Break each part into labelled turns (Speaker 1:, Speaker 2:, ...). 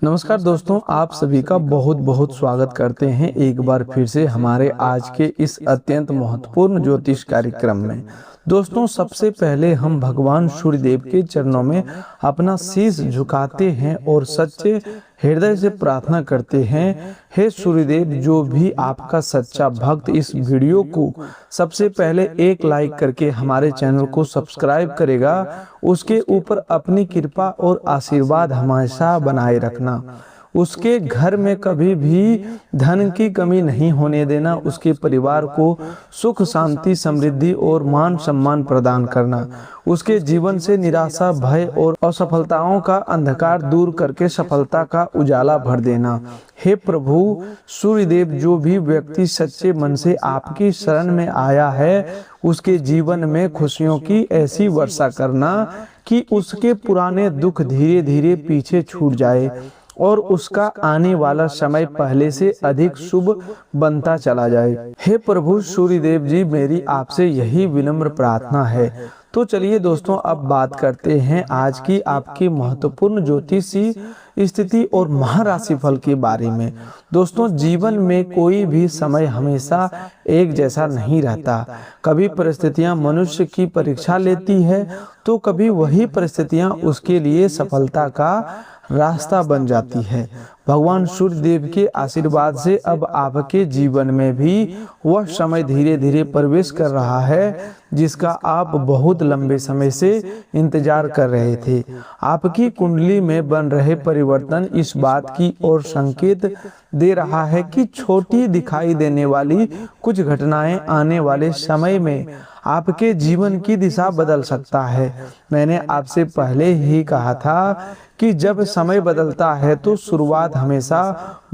Speaker 1: नमस्कार दोस्तों, आप सभी का बहुत बहुत स्वागत करते हैं एक बार फिर से हमारे आज के इस अत्यंत महत्वपूर्ण ज्योतिष कार्यक्रम में। दोस्तों, सबसे पहले हम भगवान सूर्यदेव के चरणों में अपना शीश झुकाते हैं और सच्चे हृदय से प्रार्थना करते हैं, हे सूर्यदेव, जो भी आपका सच्चा भक्त इस वीडियो को सबसे पहले एक लाइक करके हमारे चैनल को सब्सक्राइब करेगा, उसके ऊपर अपनी कृपा और आशीर्वाद हमेशा बनाए रखना। उसके घर में कभी भी धन की कमी नहीं होने देना, उसके परिवार को सुख शांति समृद्धि और मान सम्मान प्रदान करना, उसके जीवन से निराशा भय और असफलताओं का अंधकार दूर करके सफलता का उजाला भर देना। हे प्रभु सूर्यदेव, जो भी व्यक्ति सच्चे मन से आपकी शरण में आया है, उसके जीवन में खुशियों की ऐसी वर्षा करना कि उसके पुराने दुख धीरे धीरे पीछे छूट जाए और उसका आने वाला समय पहले से अधिक शुभ बनता चला जाए। हे प्रभु सूर्यदेव जी, मेरी आपसे यही विनम्र प्रार्थना है। तो चलिए दोस्तों, अब बात करते हैं आज की आपकी महत्वपूर्ण ज्योतिषी स्थिति और महाराशि फल के बारे में। दोस्तों, जीवन में कोई भी समय हमेशा एक जैसा नहीं रहता। कभी परिस्थितियां मनुष्य की परीक्षा लेती है तो कभी वही परिस्थितियां उसके लिए सफलता का रास्ता बन जाती है। भगवान सूर्यदेव के आशीर्वाद से अब आपके जीवन में भी वह समय धीरे धीरे प्रवेश कर रहा है जिसका आप बहुत लंबे समय से इंतजार कर रहे थे। आपकी कुंडली में बन रहे परिवर्तन इस बात की ओर संकेत दे रहा है कि छोटी दिखाई देने वाली कुछ घटनाएं आने वाले समय में आपके जीवन की दिशा बदल सकता है। मैंने आपसे पहले ही कहा था कि जब समय बदलता है तो शुरुआत हमेशा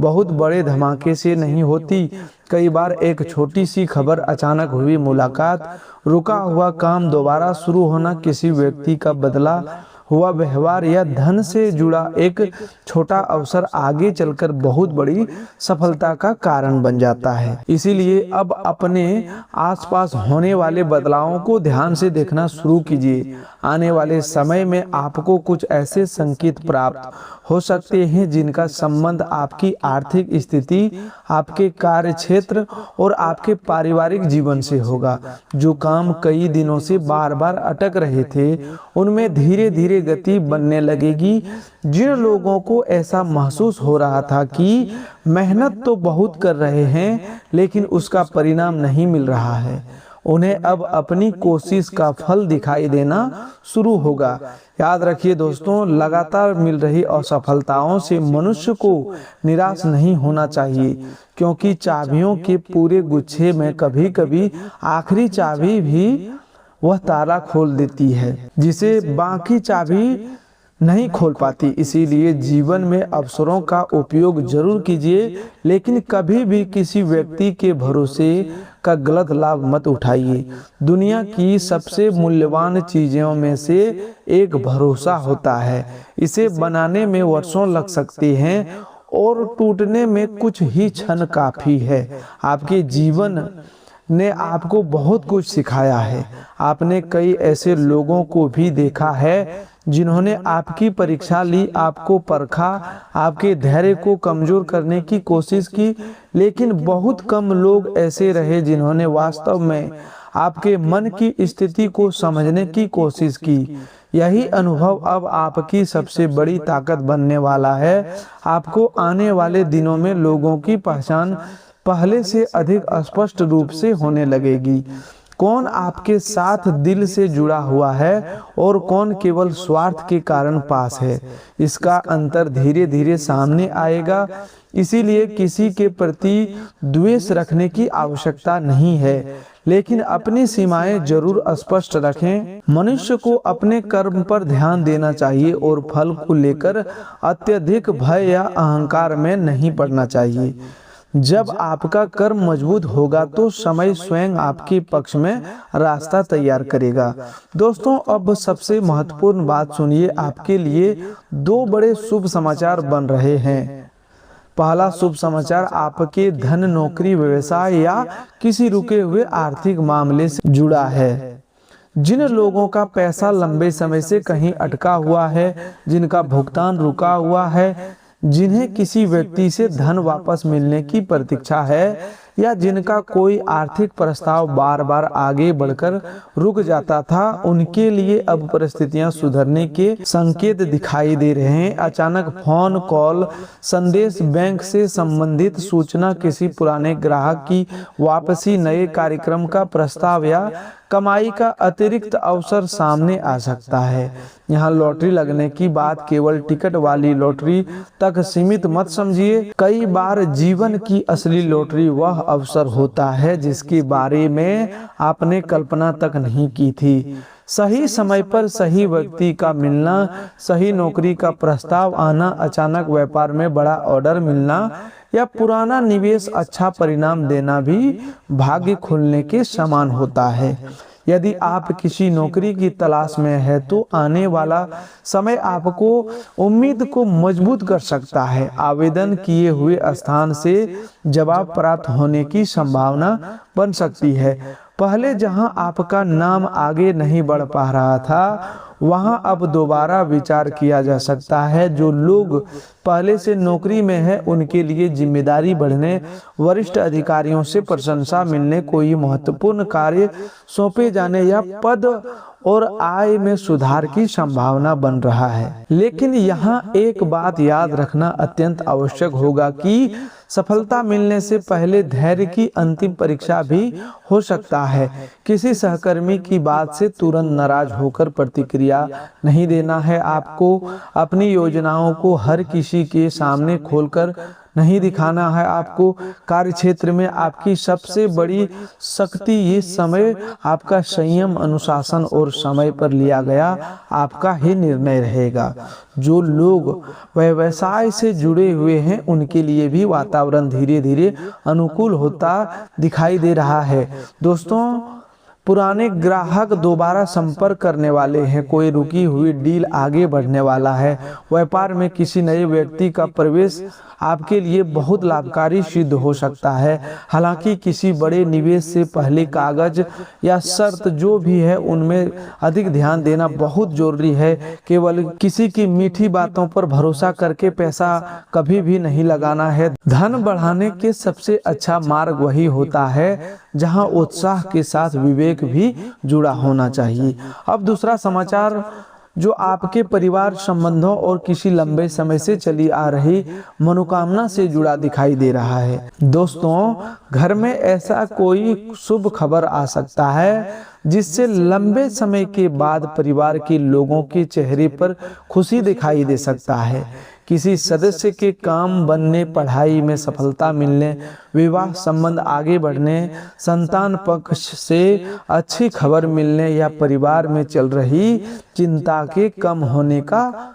Speaker 1: बहुत बड़े धमाके से नहीं होती। कई बार एक छोटी सी खबर, अचानक हुई मुलाकात, रुका हुआ काम दोबारा शुरू होना, किसी व्यक्ति का बदला हुआ व्यवहार या धन से जुड़ा एक छोटा अवसर आगे चलकर बहुत बड़ी सफलता का कारण बन जाता है। इसीलिए अब अपने आसपास होने वाले बदलावों को ध्यान से देखना शुरू कीजिए। आने वाले समय में आपको कुछ ऐसे संकेत प्राप्त हो सकते हैं जिनका संबंध आपकी आर्थिक स्थिति, आपके कार्य क्षेत्र और आपके पारिवारिक जीवन से होगा। जो काम कई दिनों से बार बार अटक रहे थे, उनमें धीरे धीरे गति बनने लगेगी। जिन लोगों को ऐसा महसूस हो रहा था कि मेहनत तो बहुत कर रहे हैं लेकिन उसका परिणाम नहीं मिल रहा है, उन्हें अब अपनी कोशिश का फल दिखाई देना शुरू होगा। याद रखिए दोस्तों, लगातार मिल रही असफलताओं से मनुष्य को निराश नहीं होना चाहिए, क्योंकि चाबियों के पूरे गुच्छे में कभी कभी आखिरी चाबी भी वह ताला खोल देती है जिसे बाकी चाबी नहीं खोल पाती। इसीलिए जीवन में अवसरों का उपयोग जरूर कीजिए, लेकिन कभी भी किसी व्यक्ति के भरोसे का गलत लाभ मत उठाइए। दुनिया की सबसे मूल्यवान चीजों में से एक भरोसा होता है। इसे बनाने में वर्षों लग सकते हैं और टूटने में कुछ ही क्षण काफी है। आपके जीवन ने आपको बहुत कुछ सिखाया है। आपने कई ऐसे लोगों को भी देखा है जिन्होंने आपकी परीक्षा ली, आपको परखा, आपके धैर्य को कमजोर करने की कोशिश की, लेकिन बहुत कम लोग ऐसे रहे जिन्होंने वास्तव में आपके मन की स्थिति को समझने की कोशिश की। यही अनुभव अब आपकी सबसे बड़ी ताकत बनने वाला है। आपको आने वाले दिनों में लोगों की पहचान पहले से अधिक स्पष्ट रूप से होने लगेगी। कौन आपके साथ दिल से जुड़ा हुआ है और कौन केवल स्वार्थ के कारण पास है, इसका अंतर धीरे धीरे सामने आएगा। इसीलिए किसी के प्रति द्वेष रखने की आवश्यकता नहीं है, लेकिन अपनी सीमाएं जरूर स्पष्ट रखें। मनुष्य को अपने कर्म पर ध्यान देना चाहिए और फल को लेकर अत्यधिक भय या अहंकार में नहीं पड़ना चाहिए। जब आपका कर्म मजबूत होगा तो समय स्वयं आपके पक्ष में रास्ता तैयार करेगा। दोस्तों, अब सबसे महत्वपूर्ण बात सुनिए। आपके लिए दो बड़े शुभ समाचार बन रहे हैं। पहला शुभ समाचार आपके धन, नौकरी, व्यवसाय या किसी रुके हुए आर्थिक मामले से जुड़ा है। जिन लोगों का पैसा लंबे समय से कहीं अटका हुआ है, जिनका भुगतान रुका हुआ है जिन्हें किसी व्यक्ति से धन वापस मिलने की प्रतीक्षा है या जिनका कोई आर्थिक प्रस्ताव बार बार आगे बढ़कर रुक जाता था, उनके लिए अब परिस्थितियां सुधरने के संकेत दिखाई दे रहे हैं। अचानक फोन कॉल, संदेश, बैंक से संबंधित सूचना, किसी पुराने ग्राहक की वापसी, नए कार्यक्रम का प्रस्ताव या कमाई का अतिरिक्त अवसर सामने आ सकता है। यहाँ लॉटरी लगने की बात केवल टिकट वाली लॉटरी तक सीमित मत समझिए। कई बार जीवन की असली लॉटरी वह अवसर होता है जिसके बारे में आपने कल्पना तक नहीं की थी। सही समय पर सही व्यक्ति का मिलना, सही नौकरी का प्रस्ताव आना, अचानक व्यापार में बड़ा ऑर्डर मिलना या पुराना निवेश अच्छा परिणाम देना भी भाग्य खुलने के समान होता है। यदि आप किसी नौकरी की तलाश में है तो आने वाला समय आपको उम्मीद को मजबूत कर सकता है। आवेदन किए हुए स्थान से जवाब प्राप्त होने की संभावना बन सकती है। पहले जहां आपका नाम आगे नहीं बढ़ पा रहा था, वहां अब दोबारा विचार किया जा सकता है। जो लोग पहले से नौकरी में हैं, उनके लिए जिम्मेदारी बढ़ने, वरिष्ठ अधिकारियों से प्रशंसा मिलने, कोई महत्वपूर्ण कार्य सौंपे जाने या पद और आय में सुधार की संभावना बन रहा है। लेकिन यहाँ एक बात याद रखना अत्यंत आवश्यक होगा कि सफलता मिलने से पहले धैर्य की अंतिम परीक्षा भी हो सकता है। किसी सहकर्मी की बात से तुरंत नाराज होकर प्रतिक्रिया नहीं देना है। आपको अपनी योजनाओं को हर किसी के सामने खोलकर नहीं दिखाना है। आपको कार्यक्षेत्र में आपकी सबसे बड़ी शक्ति ये समय, आपका संयम, अनुशासन और समय पर लिया गया आपका ही निर्णय रहेगा। जो लोग व्यवसाय से जुड़े हुए हैं, उनके लिए भी वातावरण धीरे धीरे अनुकूल होता दिखाई दे रहा है। दोस्तों, पुराने ग्राहक दोबारा संपर्क करने वाले हैं, कोई रुकी हुई डील आगे बढ़ने वाला है। व्यापार में किसी नए व्यक्ति का प्रवेश आपके लिए बहुत लाभकारी सिद्ध हो सकता है। हालांकि किसी बड़े निवेश से पहले कागज या शर्त जो भी है उनमें अधिक ध्यान देना बहुत जरूरी है। केवल किसी की मीठी बातों पर भरोसा करके पैसा कभी भी नहीं लगाना है। धन बढ़ाने के सबसे अच्छा मार्ग वही होता है जहां उत्साह के साथ विवेक भी जुड़ा होना चाहिए। अब दूसरा समाचार जो आपके परिवार संबंधों और किसी लंबे समय से चली आ रही मनोकामना से जुड़ा दिखाई दे रहा है। दोस्तों, घर में ऐसा कोई शुभ खबर आ सकता है जिससे लंबे समय के बाद परिवार के लोगों के चेहरे पर खुशी दिखाई दे सकता है। किसी सदस्य के काम बनने, पढ़ाई में सफलता मिलने, विवाह संबंध आगे बढ़ने, संतान पक्ष से अच्छी खबर मिलने या परिवार में चल रही चिंता के कम होने का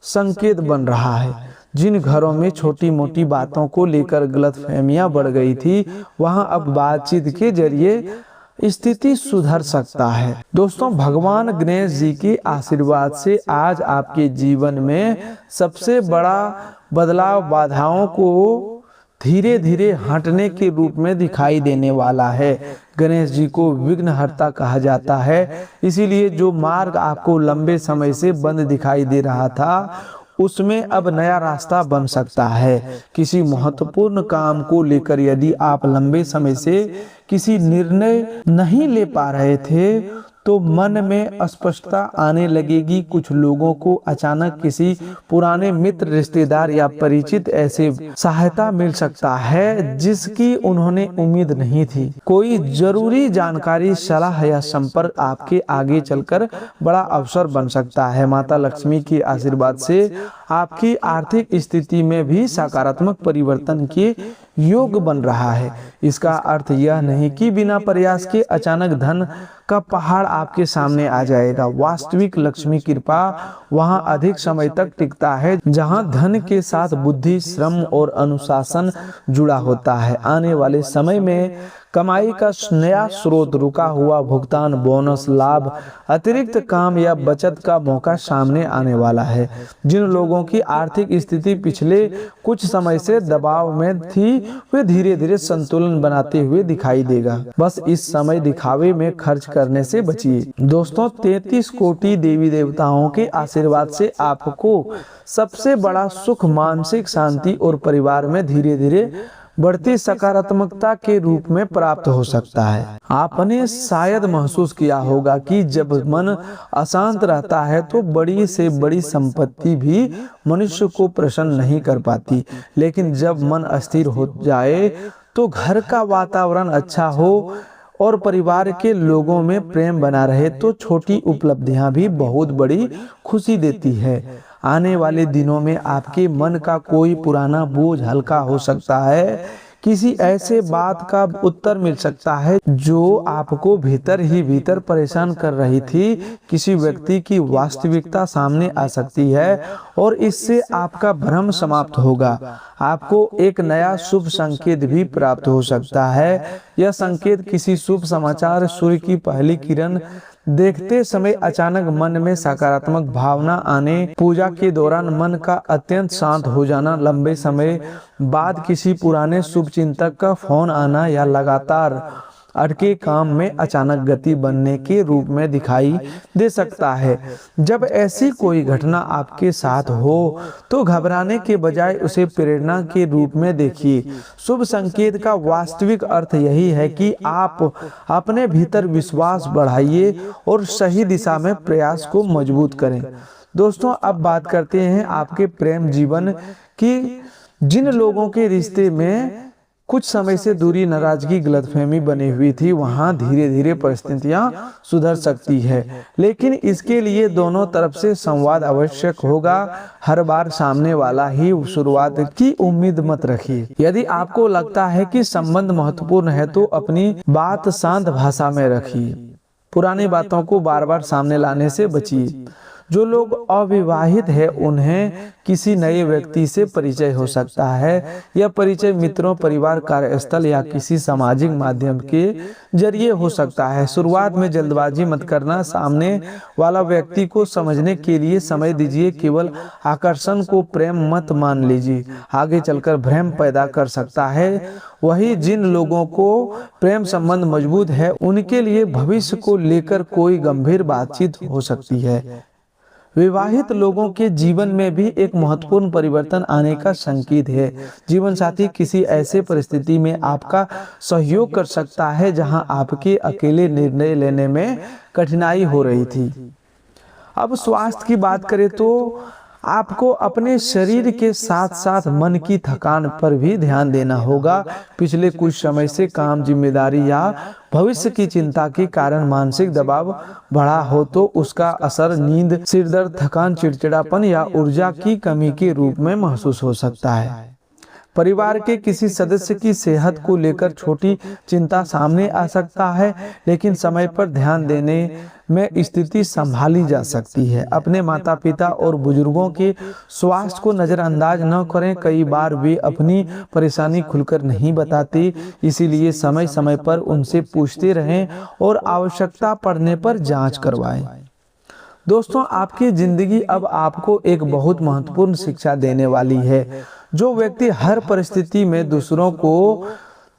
Speaker 1: संकेत बन रहा है। जिन घरों में छोटी मोटी बातों को लेकर गलतफहमियां बढ़ गई थी, वहां अब बातचीत के जरिए स्थिति सुधर सकता है। दोस्तों, भगवान गणेश जी के आशीर्वाद से आज आपके जीवन में सबसे बड़ा बदलाव बाधाओं को धीरे धीरे हटने के रूप में दिखाई देने वाला है। गणेश जी को विघ्नहर्ता कहा जाता है, इसीलिए जो मार्ग आपको लंबे समय से बंद दिखाई दे रहा था, उसमें अब नया रास्ता बन सकता है। किसी महत्वपूर्ण काम को लेकर यदि आप लंबे समय से किसी निर्णय नहीं ले पा रहे थे, तो मन में अस्पष्टता आने लगेगी। कुछ लोगों को अचानक किसी पुराने मित्र, रिश्तेदार या परिचित ऐसे सहायता मिल सकता है जिसकी उन्होंने उम्मीद नहीं थी। कोई जरूरी जानकारी, सलाह या संपर्क आपके आगे चलकर बड़ा अवसर बन सकता है। माता लक्ष्मी के आशीर्वाद से आपकी आर्थिक स्थिति में भी सकारात्मक परिवर्तन के योग बन रहा है। इसका अर्थ यह नहीं कि बिना प्रयास के अचानक धन का पहाड़ आपके सामने आ जाएगा। वास्तविक लक्ष्मी कृपा वहां अधिक समय तक टिकता है जहां धन के साथ बुद्धि, श्रम और अनुशासन जुड़ा होता है। आने वाले समय में कमाई का नया स्रोत, रुका हुआ भुगतान, बोनस, लाभ, अतिरिक्त काम या बचत का मौका सामने आने वाला है। जिन लोगों की आर्थिक स्थिति पिछले कुछ समय से दबाव में थी, वे धीरे धीरे संतुलन बनाते हुए दिखाई देगा। बस इस समय दिखावे में खर्च करने से बचिए। दोस्तों, 33 कोटि देवी देवताओं के आशीर्वाद से आपको सबसे बड़ा सुख मानसिक शांति और परिवार में धीरे धीरे बढ़ती सकारात्मकता के रूप में प्राप्त हो सकता है। आपने शायद महसूस किया होगा कि जब मन अशांत रहता है तो बड़ी से बड़ी संपत्ति भी मनुष्य को प्रसन्न नहीं कर पाती, लेकिन जब मन अस्थिर हो जाए तो घर का वातावरण अच्छा हो और परिवार के लोगों में प्रेम बना रहे तो छोटी उपलब्धियां भी बहुत बड़ी खुशी देती है। आने वाले दिनों में आपके मन का कोई पुराना बोझ हल्का हो सकता है। किसी ऐसे बात का उत्तर मिल सकता है जो आपको भीतर ही भीतर परेशान कर रही थी। किसी व्यक्ति की वास्तविकता सामने आ सकती है और इससे आपका भ्रम समाप्त होगा। आपको एक नया शुभ संकेत भी प्राप्त हो सकता है। यह संकेत किसी शुभ समाचार, सूर्य की पहली किरण देखते समय अचानक मन में सकारात्मक भावना आने, पूजा के दौरान मन का अत्यंत शांत हो जाना, लंबे समय बाद किसी पुराने शुभ चिंतक का फोन आना या लगातार अटके काम में अचानक गति बनने के रूप में दिखाई दे सकता है। जब ऐसी कोई घटना आपके साथ हो तो घबराने के बजाय उसे प्रेरणा के रूप में देखिए। शुभ संकेत का वास्तविक अर्थ यही है कि आप अपने भीतर विश्वास बढ़ाइए और सही दिशा में प्रयास को मजबूत करें। दोस्तों, अब बात करते हैं आपके प्रेम जीवन की। जिन लोगों के रिश्ते में कुछ समय से दूरी, नाराजगी, गलतफहमी बनी हुई थी, वहां धीरे धीरे परिस्थितियां सुधर सकती है, लेकिन इसके लिए दोनों तरफ से संवाद आवश्यक होगा। हर बार सामने वाला ही शुरुआत की उम्मीद मत रखिए। यदि आपको लगता है कि संबंध महत्वपूर्ण है तो अपनी बात शांत भाषा में रखिए। पुरानी बातों को बार बार सामने लाने से बचिए। जो लोग अविवाहित हैं उन्हें किसी नए व्यक्ति से परिचय हो सकता है। यह परिचय मित्रों, परिवार, कार्यस्थल या किसी सामाजिक माध्यम के जरिए हो सकता है। शुरुआत में जल्दबाजी मत करना। सामने वाला व्यक्ति को समझने के लिए समय दीजिए। केवल आकर्षण को प्रेम मत मान लीजिए, आगे चलकर भ्रम पैदा कर सकता है। वही जिन लोगों को प्रेम संबंध मजबूत है उनके लिए भविष्य को लेकर कोई गंभीर बातचीत हो सकती है। विवाहित लोगों के जीवन में भी एक महत्वपूर्ण परिवर्तन आने का संकेत है। जीवन साथी किसी ऐसे परिस्थिति में आपका सहयोग कर सकता है जहां आपके अकेले निर्णय लेने में कठिनाई हो रही थी। अब स्वास्थ्य की बात करें तो आपको अपने शरीर के साथ साथ मन की थकान पर भी ध्यान देना होगा। पिछले कुछ समय से काम, जिम्मेदारी या भविष्य की चिंता के कारण मानसिक दबाव बढ़ा हो तो उसका असर नींद, सिरदर्द, थकान, चिड़चिड़ापन या ऊर्जा की कमी के रूप में महसूस हो सकता है। परिवार के किसी सदस्य की सेहत को लेकर छोटी चिंता सामने आ सकता है, लेकिन समय पर ध्यान देने में स्थिति संभाली जा सकती है। अपने माता पिता और बुजुर्गों के स्वास्थ्य को नजरअंदाज न करें। कई बार वे अपनी परेशानी खुलकर नहीं बताते, इसीलिए समय समय पर उनसे पूछते रहें और आवश्यकता पड़ने पर जांच करवाएं। दोस्तों, आपकी जिंदगी अब आपको एक बहुत महत्वपूर्ण शिक्षा देने वाली है। जो व्यक्ति हर परिस्थिति में दूसरों को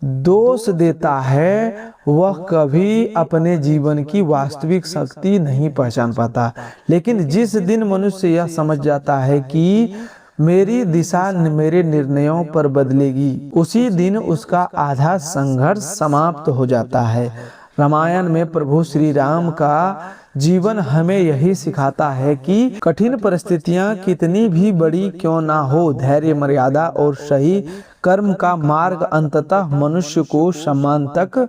Speaker 1: दोष देता है वह कभी अपने जीवन की वास्तविक शक्ति नहीं पहचान पाता। लेकिन जिस दिन मनुष्य यह समझ जाता है कि मेरी दिशा मेरे निर्णयों पर बदलेगी, उसी दिन उसका आधा संघर्ष समाप्त हो जाता है। रामायण में प्रभु श्री राम का जीवन हमें यही सिखाता है कि कठिन परिस्थितियां कितनी भी बड़ी क्यों ना हो, धैर्य, मर्यादा और सही कर्म का मार्ग अंततः मनुष्य को सम्मान तक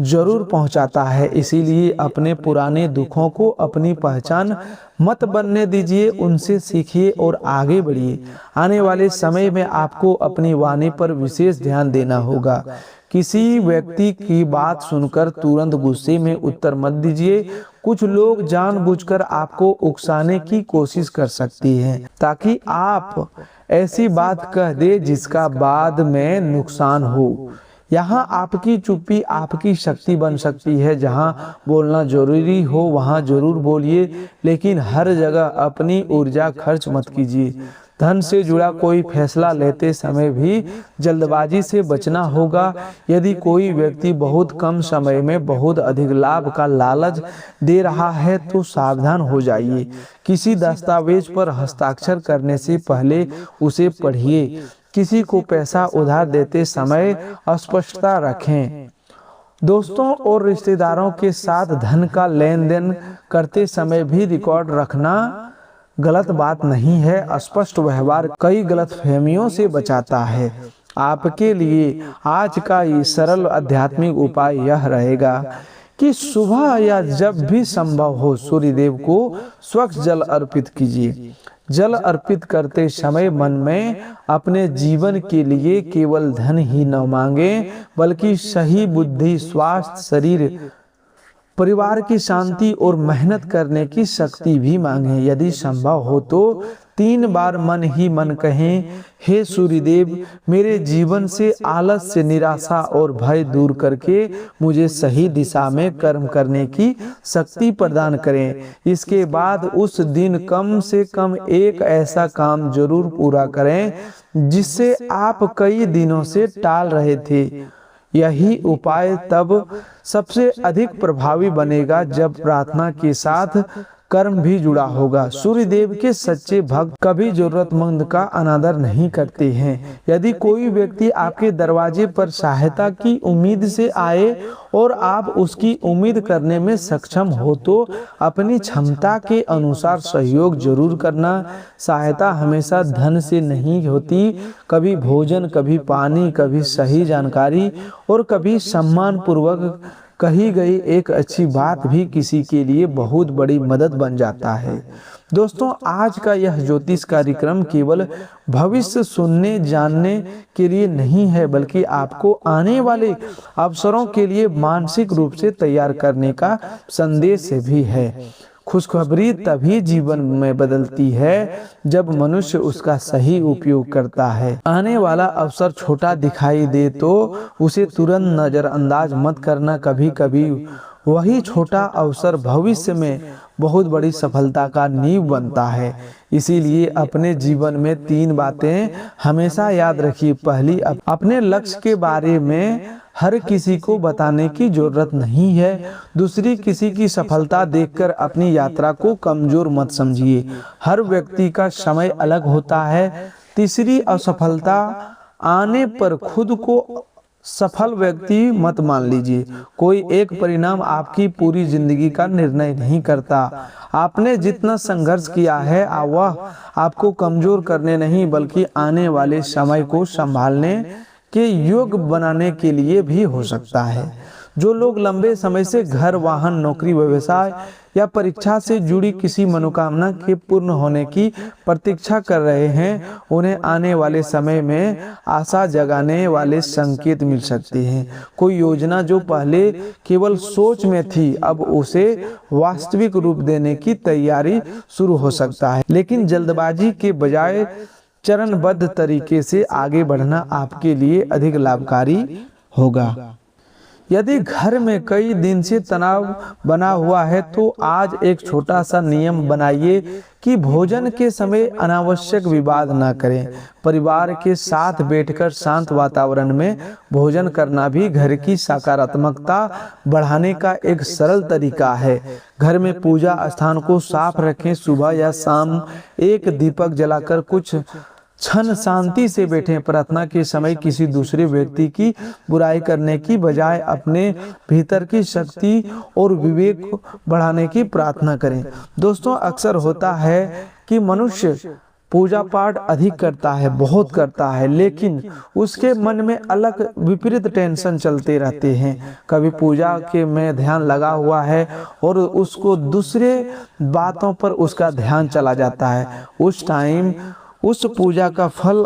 Speaker 1: जरूर पहुंचाता है। इसीलिए अपने पुराने दुखों को अपनी पहचान मत बनने दीजिए, उनसे सीखिए और आगे बढ़िए। आने वाले समय में आपको अपनी वाणी पर विशेष ध्यान देना होगा। किसी व्यक्ति की बात सुनकर तुरंत गुस्से में उत्तर मत दीजिए। कुछ लोग जानबूझकर आपको उकसाने की कोशिश कर सकती हैं ताकि आप ऐसी बात कह दे जिसका बाद में नुकसान हो, यहाँ आपकी चुप्पी आपकी शक्ति बन सकती है। जहाँ बोलना जरूरी हो वहाँ जरूर बोलिए, लेकिन हर जगह अपनी ऊर्जा खर्च मत कीजिए। धन से जुड़ा कोई फैसला लेते समय भी जल्दबाजी से बचना होगा। यदि कोई व्यक्ति बहुत कम समय में बहुत अधिक लाभ का लालच दे रहा है तो सावधान हो जाइए। किसी दस्तावेज पर हस्ताक्षर करने से पहले उसे पढ़िए। किसी को पैसा उधार देते समय स्पष्टता रखें। दोस्तों और रिश्तेदारों के साथ धन का लेन देन करते समय भी रिकॉर्ड रखना गलत बात नहीं है। स्पष्ट व्यवहार कई गलतफहमियों से बचाता है। आपके लिए आज का ये सरल आध्यात्मिक उपाय यह रहेगा कि सुबह या जब भी संभव हो सूर्यदेव को स्वच्छ जल अर्पित कीजिए। जल अर्पित करते समय मन में अपने जीवन के लिए केवल धन ही न मांगे, बल्कि सही बुद्धि, स्वास्थ्य, शरीर, परिवार की शांति और मेहनत करने की शक्ति भी मांगे। यदि संभव हो तो 3 बार मन ही मन कहें, हे सूर्यदेव, मेरे जीवन से आलस्य, निराशा और भय दूर करके मुझे सही दिशा में कर्म करने की शक्ति प्रदान करें। इसके बाद उस दिन कम से कम एक ऐसा काम जरूर पूरा करें जिससे आप कई दिनों से टाल रहे थे। यही उपाय तब सबसे अधिक प्रभावी बनेगा जब प्रार्थना के साथ कर्म भी जुड़ा होगा। सूर्यदेव के सच्चे भक्त कभी जरूरतमंद का अनादर नहीं करते हैं। यदि कोई व्यक्ति आपके दरवाजे पर सहायता की उम्मीद से आए और आप उसकी उम्मीद करने में सक्षम हो तो अपनी क्षमता के अनुसार सहयोग जरूर करना। सहायता हमेशा धन से नहीं होती। कभी भोजन, कभी पानी, कभी सही जानकारी और कभी सम्मान पूर्वक कही गई एक अच्छी बात भी किसी के लिए बहुत बड़ी मदद बन जाता है। दोस्तों, आज का यह ज्योतिष कार्यक्रम केवल भविष्य सुनने जानने के लिए नहीं है, बल्कि आपको आने वाले अवसरों के लिए मानसिक रूप से तैयार करने का संदेश भी है। खुशखबरी तभी जीवन में बदलती है जब मनुष्य उसका सही उपयोग करता है। आने वाला अवसर छोटा दिखाई दे तो उसे तुरंत नजरअंदाज मत करना। कभी कभी वही छोटा अवसर भविष्य में बहुत बड़ी सफलता का नींव बनता है। इसीलिए अपने जीवन में 3 बातें हमेशा याद रखिए। पहली, अपने लक्ष्य के बारे में हर किसी को बताने की जरूरत नहीं है। दूसरी, किसी की सफलता देखकर अपनी यात्रा को कमजोर मत समझिए। हर व्यक्ति का समय अलग होता है। तीसरी, असफलता आने पर खुद को सफल व्यक्ति मत मान लीजिए। कोई एक परिणाम आपकी पूरी जिंदगी का निर्णय नहीं करता। आपने जितना संघर्ष किया है वह आपको कमजोर करने नहीं, बल्कि आने वाले समय को संभालने के योग्य बनाने के लिए भी हो सकता है। जो लोग लंबे समय से घर, वाहन, नौकरी, व्यवसाय या परीक्षा से जुड़ी किसी मनोकामना के पूर्ण होने की प्रतीक्षा कर रहे हैं, उन्हें आने वाले समय में आशा जगाने वाले संकेत मिल सकते हैं। कोई योजना जो पहले केवल सोच में थी, अब उसे वास्तविक रूप देने की तैयारी शुरू हो सकता है। लेकिन जल्दबाजी के बजाय चरणबद्ध तरीके से आगे बढ़ना आपके लिए अधिक लाभकारी होगा। यदि घर में कई दिन से तनाव बना हुआ है तो आज एक छोटा सा नियम बनाइए कि भोजन के समय अनावश्यक विवाद ना करें। परिवार के साथ बैठकर शांत वातावरण में भोजन करना भी घर की सकारात्मकता बढ़ाने का एक सरल तरीका है। घर में पूजा स्थान को साफ रखें। सुबह या शाम एक दीपक जलाकर कुछ क्षण शांति से बैठें। प्रार्थना के समय किसी दूसरे व्यक्ति की बुराई करने की बजाय अपने भीतर की शक्ति और विवेक बढ़ाने की प्रार्थना करें। दोस्तों, अक्सर होता है कि मनुष्य पूजा पाठ अधिक करता है, बहुत करता है, लेकिन उसके मन में अलग विपरीत टेंशन चलते रहते हैं। कभी पूजा के में ध्यान लगा हुआ है और उसको दूसरे बातों पर उसका ध्यान चला जाता है। उस टाइम उस पूजा का फल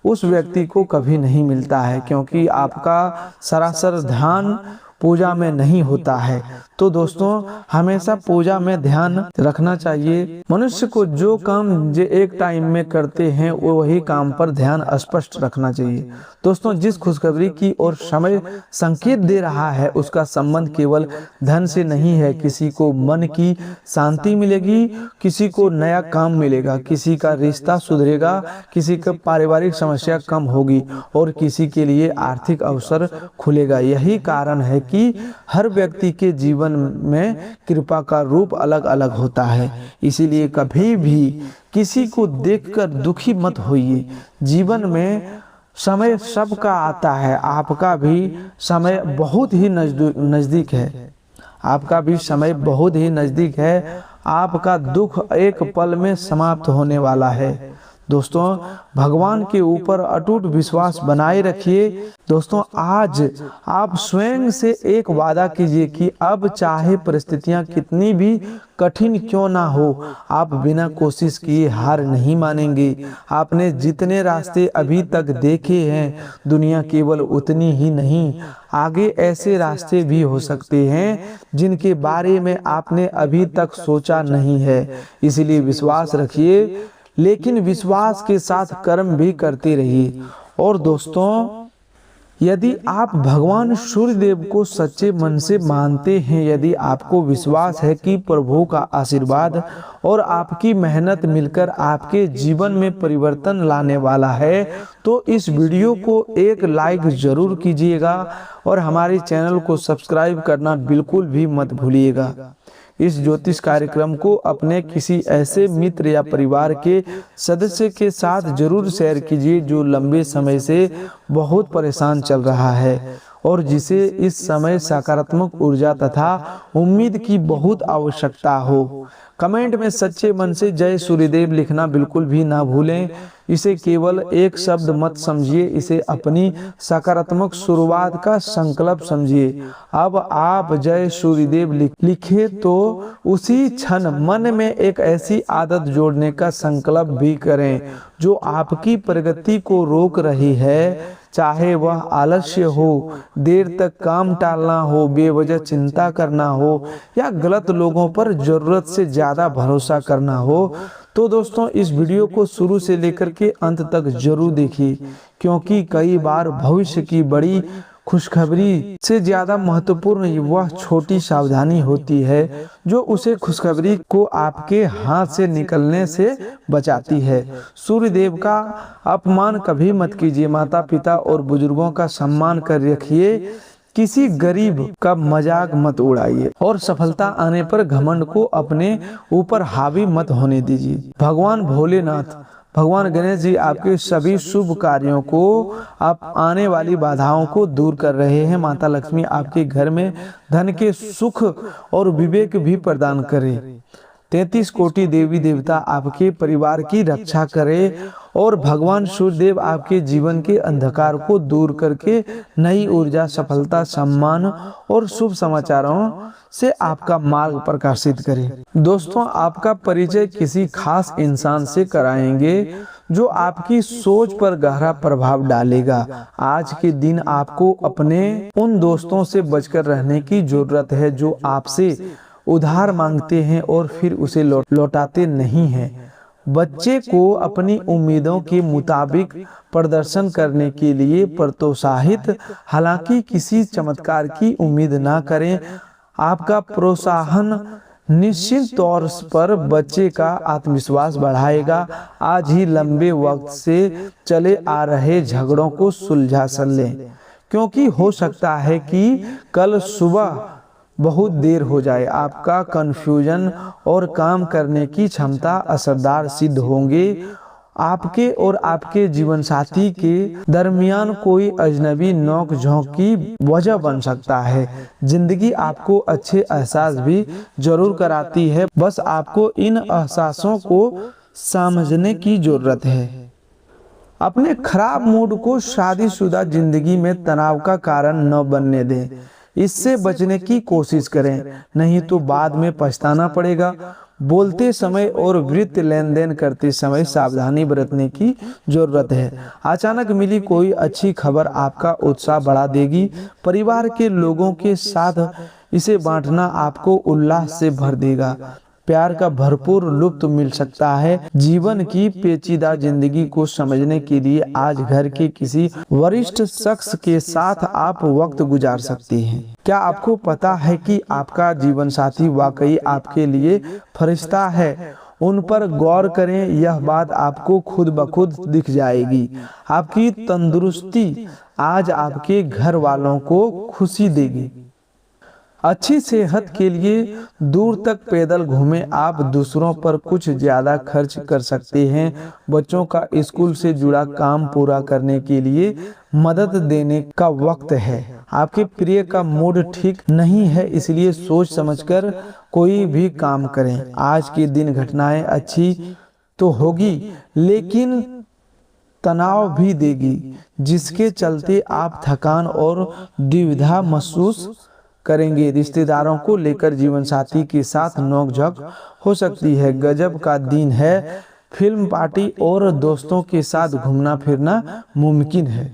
Speaker 1: उस व्यक्ति को कभी नहीं मिलता है, क्योंकि आपका सरासर ध्यान पूजा में नहीं होता है। तो दोस्तों हमेशा पूजा में ध्यान रखना चाहिए। मनुष्य को जो काम जो एक टाइम में करते हैं वो वही काम पर ध्यान स्पष्ट रखना चाहिए। दोस्तों जिस खुशखबरी की और समय संकेत दे रहा है उसका संबंध केवल धन से नहीं है। किसी को मन की शांति मिलेगी, किसी को नया काम मिलेगा, किसी का रिश्ता सुधरेगा, किसी का पारिवारिक समस्या कम होगी और किसी के लिए आर्थिक अवसर खुलेगा। यही कारण है कि हर व्यक्ति के जीवन में कृपा का रूप अलग अलग होता है। इसीलिए कभी भी किसी को देखकर दुखी मत होइए। जीवन में समय सबका आता है, आपका भी समय बहुत ही नजदीक है। आपका भी समय बहुत ही नजदीक है। आपका दुख एक पल में समाप्त होने वाला है। दोस्तों भगवान के ऊपर अटूट विश्वास बनाए रखिए। दोस्तों आज आप स्वयं से एक वादा कीजिए कि अब चाहे परिस्थितियां कितनी भी कठिन क्यों ना हो, आप बिना कोशिश किए हार नहीं मानेंगे। आपने जितने रास्ते अभी तक देखे हैं, दुनिया केवल उतनी ही नहीं, आगे ऐसे रास्ते भी हो सकते हैं जिनके बारे में आपने अभी तक सोचा नहीं है। इसलिए विश्वास रखिए, लेकिन विश्वास के साथ कर्म भी करते रहिए। और दोस्तों यदि आप भगवान सूर्यदेव को सच्चे मन से मानते हैं, यदि आपको विश्वास है कि प्रभु का आशीर्वाद और आपकी मेहनत मिलकर आपके जीवन में परिवर्तन लाने वाला है, तो इस वीडियो को एक लाइक जरूर कीजिएगा और हमारे चैनल को सब्सक्राइब करना बिल्कुल भी मत भूलिएगा। इस ज्योतिष कार्यक्रम को अपने किसी ऐसे मित्र या परिवार के सदस्य के साथ जरूर शेयर कीजिए जो लंबे समय से बहुत परेशान चल रहा है और जिसे इस समय सकारात्मक ऊर्जा तथा उम्मीद की बहुत आवश्यकता हो। कमेंट में सच्चे मन से जय सूर्यदेव लिखना बिल्कुल भी ना भूलें। इसे केवल एक शब्द मत समझिए, इसे अपनी सकारात्मक शुरुआत का संकल्प समझिए। अब आप जय सूर्यदेव लिखे तो उसी क्षण मन में एक ऐसी आदत जोड़ने का संकल्प भी करें जो आपकी प्रगति को रोक रही है। चाहे वह आलस्य हो, देर तक काम टालना हो, बेवजह चिंता करना हो या गलत लोगों पर जरूरत से ज्यादा भरोसा करना हो। तो दोस्तों इस वीडियो को शुरू से लेकर के अंत तक जरूर देखिए, क्योंकि कई बार भविष्य की बड़ी खुशखबरी से ज्यादा महत्वपूर्ण वह छोटी सावधानी होती है जो उसे खुशखबरी को आपके हाथ से निकलने से बचाती है। सूर्यदेव का अपमान कभी मत कीजिए। माता पिता और बुजुर्गों का सम्मान कर रखिए। किसी गरीब का मजाक मत उड़ाइए और सफलता आने पर घमंड को अपने ऊपर हावी मत होने दीजिए। भगवान भोलेनाथ, भगवान गणेश जी आपके सभी शुभ कार्यों को, आप आने वाली बाधाओं को दूर कर रहे हैं। माता लक्ष्मी आपके घर में धन के सुख और विवेक भी प्रदान करे। 33 कोटि देवी देवता आपके परिवार की रक्षा करे और भगवान सूर्यदेव आपके जीवन के अंधकार को दूर करके नई ऊर्जा, सफलता, सम्मान और शुभ समाचारों से आपका मार्ग प्रकाशित करे। दोस्तों आपका परिचय किसी खास इंसान से कराएंगे जो आपकी सोच पर गहरा प्रभाव डालेगा। आज के दिन आपको अपने उन दोस्तों से बचकर रहने की जरूरत है जो आपसे उधार मांगते हैं और फिर उसे लौटाते नहीं हैं। बच्चे को अपनी उम्मीदों के मुताबिक प्रदर्शन करने के लिए प्रोत्साहित, हालांकि किसी चमत्कार की उम्मीद ना करें। आपका प्रोत्साहन निश्चित तौर पर बच्चे का आत्मविश्वास बढ़ाएगा। आज ही लंबे वक्त से चले आ रहे झगड़ों को सुलझा लें, क्योंकि हो सकता है कि कल सुबह बहुत देर हो जाए। आपका कन्फ्यूजन और काम करने की क्षमता असरदार सिद्ध होंगे। आपके और आपके जीवन साथी के दरमियान कोई अजनबी नोक झोंक की वजह बन सकता है। जिंदगी आपको अच्छे एहसास भी जरूर कराती है, बस आपको इन एहसासों को समझने की जरूरत है। अपने खराब मूड को शादीशुदा जिंदगी में तनाव का कारण न बनने दें। इससे बचने की कोशिश करें, नहीं तो बाद में पछताना पड़ेगा। बोलते समय और वित्तीय लेन देन करते समय सावधानी बरतने की जरूरत है। अचानक मिली कोई अच्छी खबर आपका उत्साह बढ़ा देगी। परिवार के लोगों के साथ इसे बांटना आपको उल्लास से भर देगा। प्यार का भरपूर लुत्फ मिल सकता है। जीवन की पेचीदा जिंदगी को समझने के लिए आज घर के किसी वरिष्ठ शख्स के साथ आप वक्त गुजार सकते हैं। क्या आपको पता है कि आपका जीवन साथी वाकई आपके लिए फरिश्ता है? उन पर गौर करें, यह बात आपको खुद ब खुद दिख जाएगी। आपकी तंदुरुस्ती आज आपके घर वालों को खुशी देगी। अच्छी सेहत के लिए दूर तक पैदल घूमें। आप दूसरों पर कुछ ज्यादा खर्च कर सकते हैं। बच्चों का स्कूल से जुड़ा काम पूरा करने के लिए मदद देने का वक्त है। आपके प्रिय का मूड ठीक नहीं है, इसलिए सोच समझकर कोई भी काम करें। आज के दिन घटनाएं अच्छी तो होगी लेकिन तनाव भी देगी, जिसके चलते आप थकान और दुविधा महसूस करेंगे। रिश्तेदारों को लेकर जीवन साथी के साथ नोकझोंक हो सकती है। गजब का दिन है। फिल्म पार्टी और दोस्तों के साथ घूमना फिरना मुमकिन है।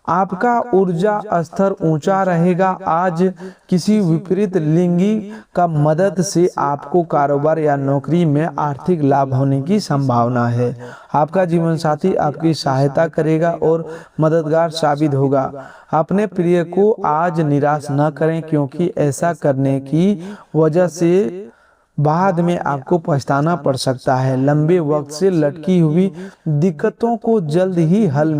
Speaker 1: आपका ऊर्जा स्तर ऊंचा रहेगा। आज किसी विपरीत लिंगी का मदद से आपको कारोबार या नौकरी में आर्थिक लाभ होने की संभावना है। आपका जीवन साथी आपकी सहायता करेगा और मददगार साबित होगा। अपने प्रिय को आज निराश न करें, क्योंकि ऐसा करने की वजह से बाद में आपको पछताना पड़ सकता है। लंबे वक्त से लटकी हुई दिक्कतों को जल्द ही हल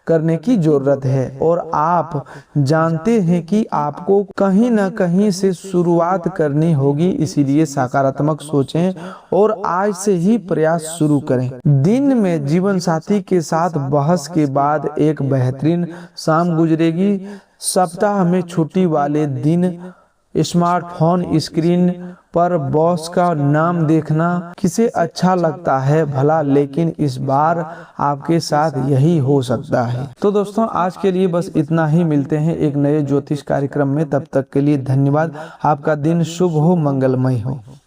Speaker 1: करने की जरूरत है और आप जानते हैं कि आपको कहीं न कहीं से शुरुआत करनी होगी। इसीलिए सकारात्मक सोचें और आज से ही प्रयास शुरू करें। दिन में जीवन साथी के साथ बहस के बाद एक बेहतरीन शाम गुजरेगी। सप्ताह में छुट्टी वाले दिन स्मार्टफोन स्क्रीन पर बॉस का नाम देखना किसे अच्छा लगता है भला, लेकिन इस बार आपके साथ यही हो सकता है। तो दोस्तों, आज के लिए बस इतना ही। मिलते हैं एक नए ज्योतिष कार्यक्रम में। तब तक के लिए धन्यवाद। आपका दिन शुभ हो, मंगलमय हो।